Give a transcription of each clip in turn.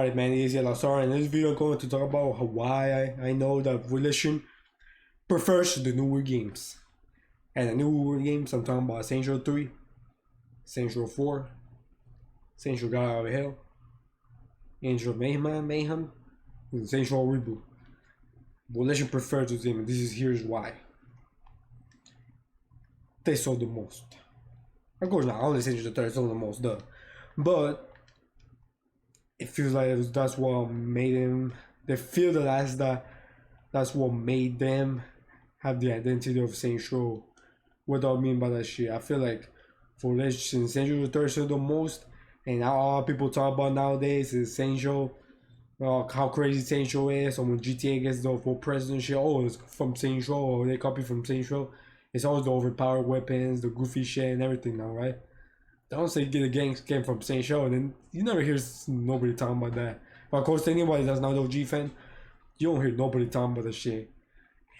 about it, man. Easy Lazar. In this video, I'm going to talk about why I know that Volition prefers the newer games. And the newer games, I'm talking about Saints Row 3, Saints Row 4, Saints Row God Out of Hell, Angel Mayhem, and Saints Row Reboot. Volition prefers those games, and here's why. They sold the most. Of course not, only Saints Row 3 sold the most, duh. But it feels like that's what made them. They feel that that's what made them have the identity of Saints Row. What do I mean by that shit? I feel like Volition, Saints Row 3 sold the most, and all people talk about nowadays is Saints Row. How crazy Saints Row is. So when GTA gets the full president shit, oh, it's from Saints Row, or they copy from Saints Row. It's always the overpowered weapons, the goofy shit, and everything now, right? Don't say the gangs came from Saints Row, and then you never hear nobody talking about that. But of course, anybody that's not an OG fan, you don't hear nobody talking about the shit.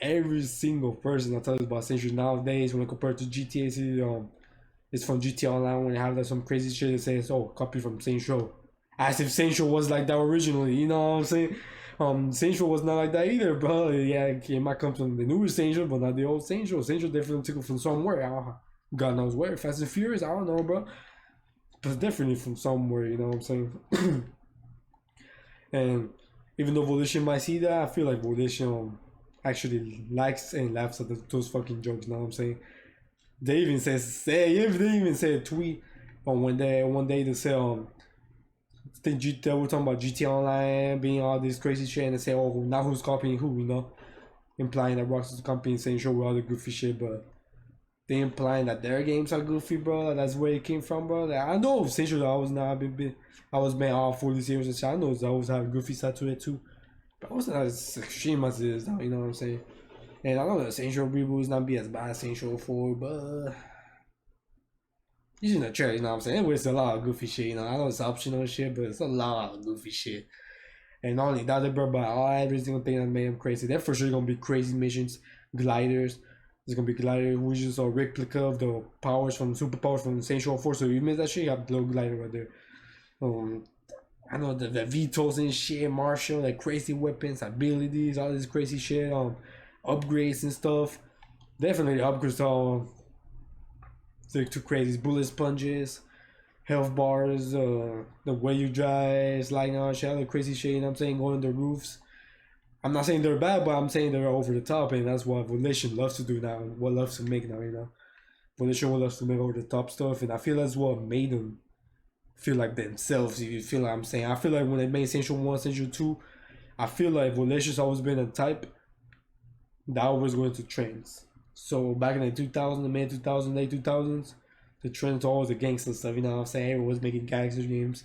Every single person that tells about Saints Row nowadays, when compared to GTA, it's from GTA Online. When they have like some crazy shit that says, "Oh, copy from Saints Row," as if Saints Row was like that originally. You know what I'm saying? Saints Row was not like that either, bro. Yeah, it might come from the newer Saints Row, but not the old Saints Row. Saints Row definitely took it from somewhere. God knows where. Fast and Furious, I don't know, bro. But it's definitely from somewhere, you know what I'm saying? And even though Volition might see that, I feel like Volition actually likes and laughs at those fucking jokes, you know what I'm saying? They even say a tweet on one day they say they were talking about GTA Online being all this crazy shit, and they say, oh, now who's copying who, you know? Implying that Rockstar's copying Saints Row with all the goofy shit, but they implying that their games are goofy, bro. That's where it came from, bro. Like, I know Saints Row I was being all fully serious and shit. I know it's always have a goofy side to it too, but it wasn't as extreme as it is now, you know what I'm saying? And I know that Saints Row Reboot is not be as bad as Saints Row 4, but using the trailer, you know what I'm saying? It's a lot of goofy shit, you know. I know it's optional shit, but it's a lot of goofy shit. And not only that, they brought by every single thing that made them crazy. They're for sure gonna be crazy missions, gliders. There's gonna be glider, which is a replica of the superpowers from Saints Row 4. So you miss that shit, you have the little glider right there. I know the VTOLs and shit, Marshall, like crazy weapons, abilities, all this crazy shit, upgrades and stuff. Definitely upgrades to crazy bullet sponges, health bars, the way you drive, sliding on shit, all the crazy shit, you know what I'm saying, going on the roofs. I'm not saying they're bad, but I'm saying they're over the top, and that's what Volition loves to do now, what loves to make now, you know. Volition loves to make over the top stuff, and I feel that's what made them feel like themselves, if you feel like I'm saying. I feel like when they made Saints Row 1, Saints Row 2, I feel like Volition's always been a type that always going to trends. So back in the 2000s, the mid 2000s, late 2000s, the trends were always the gangster stuff, you know what I'm saying? Everyone was making gangster games.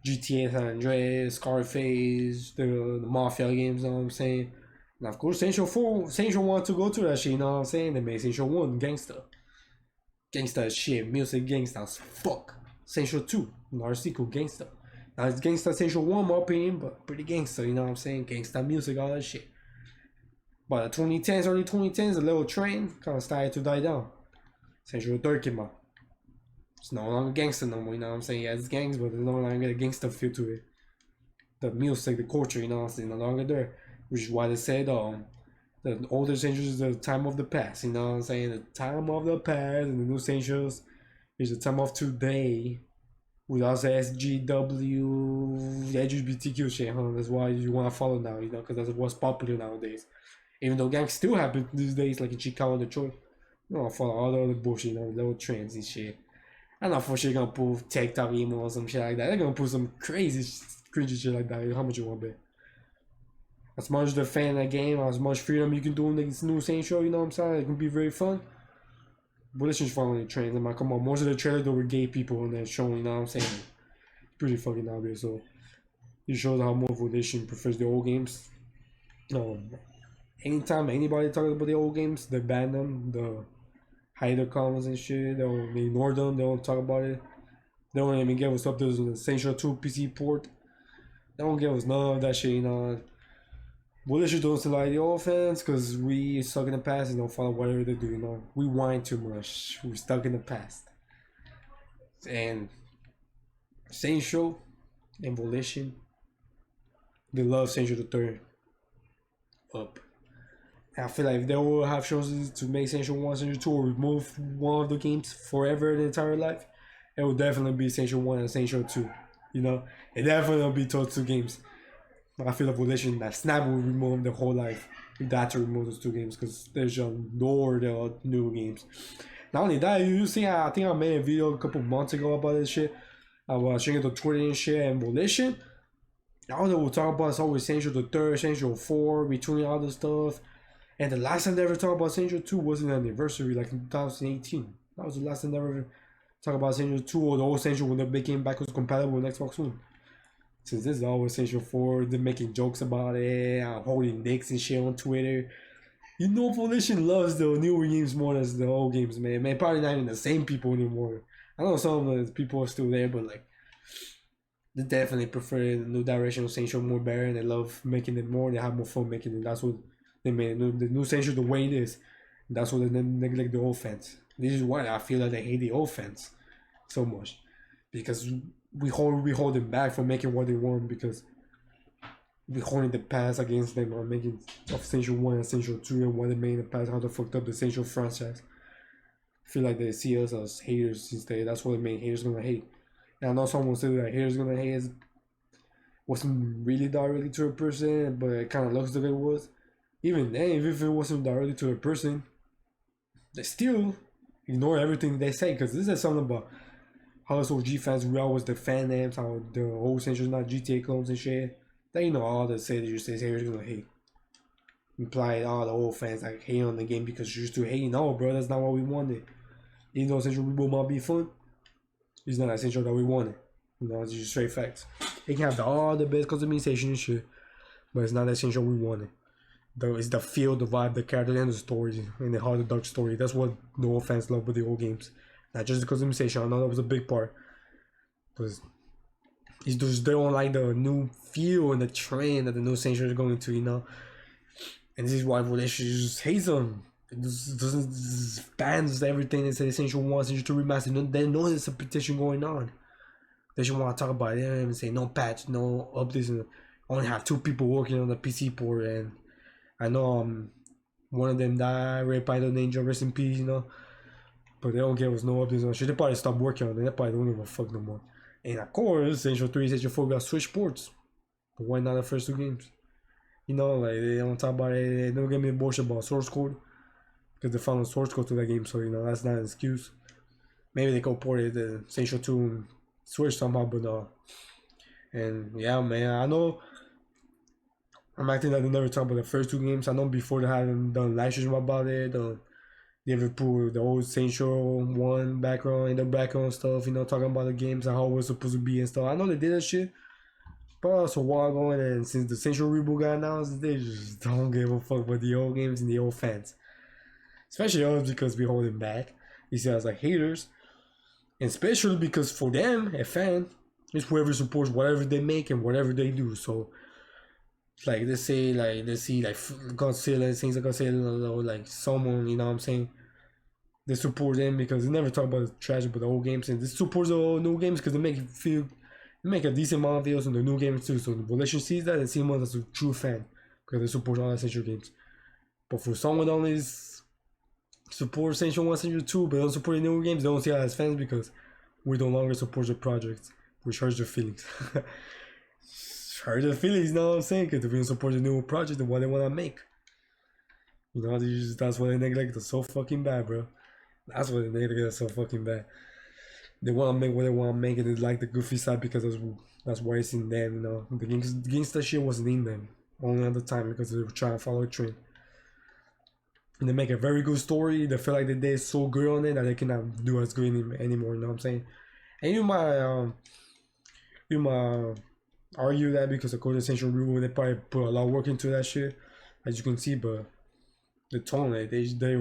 GTA San Andreas, Scarface, the Mafia games, you know what I'm saying? And of course, Saints Row 4, Saints Row wanted to go to that shit, you know what I'm saying? They made Saints Row 1 gangster. Gangsta shit, music gangsta as fuck. Saints Row 2, another sequel, gangsta. Now it's gangsta Saints Row 1, my opinion, but pretty gangsta, you know what I'm saying? Gangsta music, all that shit. But the 2010s, early 2010s, the little trend kind of started to die down. Saints Row 3 came out. It's no longer gangster no more, you know what I'm saying? Yeah, it's gangs, but there's no longer a gangster feel to it. The music, the culture, you know what I'm saying, no longer there. Which is why they said the older Saints Row is the time of the past, you know what I'm saying? The time of the past, and the new Saints Row is the time of today. With us SGW, LGBTQ shit, huh? That's why you want to follow now, you know, because that's what's popular nowadays. Even though gangs still happen these days, like in Chicago and Detroit. You know, follow all the other bullshit, you know, little trends and shit. I'm not for sure gonna pull TikTok emo or some shit like that. They're gonna pull some crazy, cringy shit like that. How much you want to bet? As much as the fan of that game, as much freedom you can do in this new Saints Row, you know what I'm saying? It can be very fun. Volition's following the trends. I'm like, come on, most of the trailers there were gay people in that show, you know what I'm saying? Pretty fucking obvious, so it shows how more Volition prefers the old games. Anytime anybody talks about the old games, they ban them, the hide their comments and shit, they ignore them, they don't talk about it. They don't even give us up to the Saints Row 2 PC port. They don't give us none of that shit, you know. Volition don't still like the old fans because we stuck in the past and don't follow whatever they do, you know. We whine too much. We're stuck in the past. And Saints Row and Volition They love Saint the Third up. And I feel like if they will have chosen to make Saint 1, Saint 2, or remove one of the games forever in the entire life, it will definitely be Saint 1 and Saint 2. You know, it definitely will be those two games. I feel like Volition that Snap will remove the whole life if they had to remove those two games because there's just no the new games. Not only that, you see, I think I made a video a couple months ago about this shit. I was showing the Twitter and shit and Volition. All that we'll talk about is always Essential the Third, Essential 4, between all the stuff. And the last time they ever talked about Essential 2 was an anniversary, like in 2018. That was the last time they ever talked about Essential 2 or the old Essential when they came back was compatible with Xbox One. Since this is always Essential 4, they're making jokes about it, holding dicks and shit on Twitter. You know, Volition loves the newer games more than the old games, man. Man, probably not even the same people anymore. I know some of the people are still there, but like, they definitely prefer the new direction of Essential more better, and they love making it more. They have more fun making it. That's what they made the new Essential the way it is. That's what they neglect the old fans. This is why I feel like they hate the old fans so much, because we hold them back from making what they want because we holding the past against them on making of Essential 1 and Essential 2 and what they made in the past, how they fucked up the Essential franchise. I feel like they see us as haters instead. That's what they made haters gonna hate. And I know someone said that haters gonna hate us wasn't really directly to a person, but it kind of looks like it was. Even then, even if it wasn't directly to a person, they still ignore everything they say because this is something about how us OG fans, we always defend them, how the old Essentials not GTA clones and shit. They know all the say that you say haters gonna hate. Implied all the old fans like hate on the game because you're used to hating. No, bro, that's not what we wanted. Even though Essential Reboot might be fun, it's not Essential that we wanted. You know, it's just straight facts. It can have all the best customization and shit, but it's not the Essential we wanted. It's the feel, the vibe, the character, and the story, and the hard, the dark story. That's what the old fans love with the old games. Not just the customization. I know that was a big part, but it's just they don't like the new feel and the trend that the new Essential is going to. You know, and this is why Volition just hates them. It just doesn't bans everything and says Essential 1, Essential 2 remastered. They know there's a petition going on. They should want to talk about it and say no patch, no updates, and only have 2 people working on the PC port. And I know one of them died, raped by the ninja, rest in peace, you know. But they don't give us no updates on shit. They probably stopped working on it. They probably don't give a fuck no more. And of course, Essential 3, Essential 4 got Switch ports. But why not the first 2 games? You know, like they don't talk about it. They don't get me bullshit about source code. Because they found a source code to that game, so you know, that's not an excuse. Maybe they could port it the Essential 2 and Switch somehow, but no. And yeah, man, I know I'm acting like they never talk about the first 2 games. I know before they hadn't done live stream about it. They ever put the old Essential 1 background and the background stuff, you know, talking about the games and how it was supposed to be and stuff. I know they did that shit, but it's a while ago, and since the Essential reboot got announced, they just don't give a fuck about the old games and the old fans. Especially us because we hold them back. You see us like haters. And especially because for them, a fan is whoever supports whatever they make and whatever they do. So like they say, like they see like Godzilla, things like Godzilla, or like someone, you know what I'm saying? They support them because they never talk about the trash about the old games, and they support the new games because they make a decent amount of videos on the new games too. So the Volition sees that and sees them as a true fan because they support all Essential games. But for someone that only support Essential 1, Essential 2, but don't support the new games, they don't see us as fans because we no longer support the projects, which hurts their feelings. Hurt their feelings, you know what I'm saying? Because if we don't support the new project and what they want to make. You know, that's why they neglect it so fucking bad, bro. That's why they neglect it so fucking bad. They want to make what they want to make, and they like the goofy side because that's why it's in them, you know. The gangsta shit wasn't in them only at the time because they were trying to follow a trend. And they make a very good story. They feel like they did so good on it that they cannot do as good anymore, you know what I'm saying? And you might argue that because of course Essential Reboot, they probably put a lot of work into that shit, as you can see, but the tone, like, they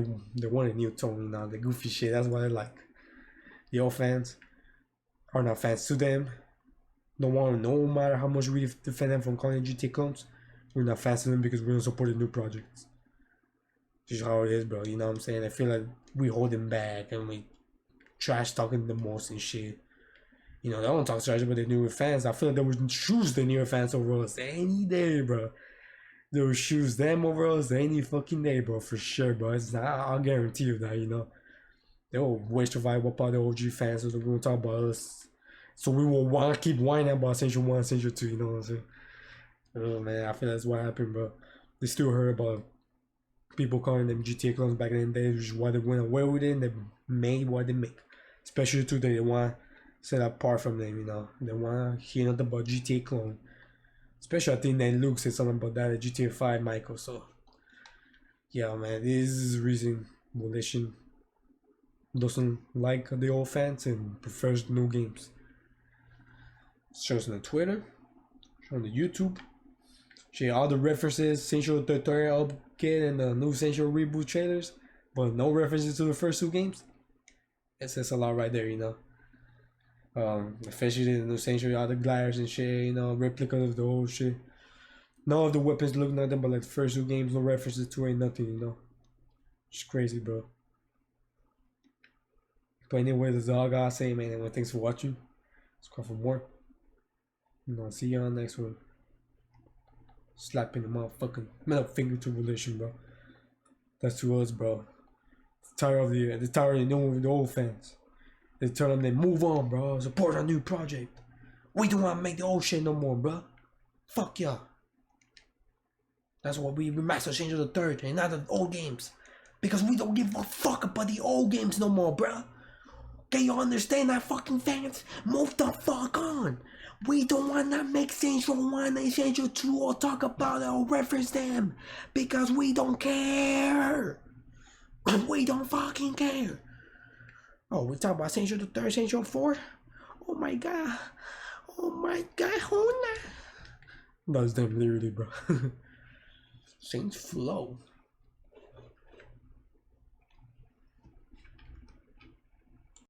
want a new tone, you know, the goofy shit, that's what I like. The old fans are not fans to them. No matter how much we defend them from calling GTA clones, we're not fans to them because we don't support the new projects. Just how it is, bro, you know what I'm saying? I feel like we hold them back and we trash talking the most and shit. You know, they don't talk trash about the newer fans. I feel like they would choose the newer fans over us any day, bro. They would choose them over us any fucking day, bro, for sure, bro. I'll guarantee you that, you know. They will waste your vibe up all the OG fans, so they're gonna talk about us. So we will want to keep whining about Essential 1, Essential 2, you know what I'm saying? Oh man, I feel that's what happened, bro. They still heard about people calling them GTA clones back in the day, which is why they went away with it and they made what they make. Especially today, they want to set apart from them, you know. They want to hear nothing about GTA clone. Especially, I think that Luke said something about that at GTA 5, Michael. So, yeah, man, this is the reason Volition doesn't like the old fans and prefers new games. Shows on Twitter, shows on the YouTube. Show all the references, Essential tutorial upgrade and the new Essential reboot trailers, but no references to the first two games. It says a lot right there, you know. Especially the new Essential, all the gliders and shit, you know, replica of the old shit. None of the weapons look nothing but like the first two games, no references to it, nothing, you know. It's crazy, bro. But anyway, that's all I gotta say, man. Anyway, thanks for watching. Let's go for more. And I'll see you on the next one. Slapping the motherfucking middle finger to Volition, bro. That's to us, bro. Tired of the old fans. They tell them they move on, bro. Support our new project. We don't want to make the old shit no more, bro. Fuck y'all. That's why we remaster Change of the Third and not the old games. Because we don't give a fuck about the old games no more, bro. Okay, you understand that, fucking fans? Move the fuck on. We don't wanna make Essential 1 and Essential 2 or talk about it or reference them. Because we don't care. We don't fucking care. Oh, we talk about Essential 3, Essential 4? Oh my god. Oh my god, who that? That was them literally, bro. Saints Flow.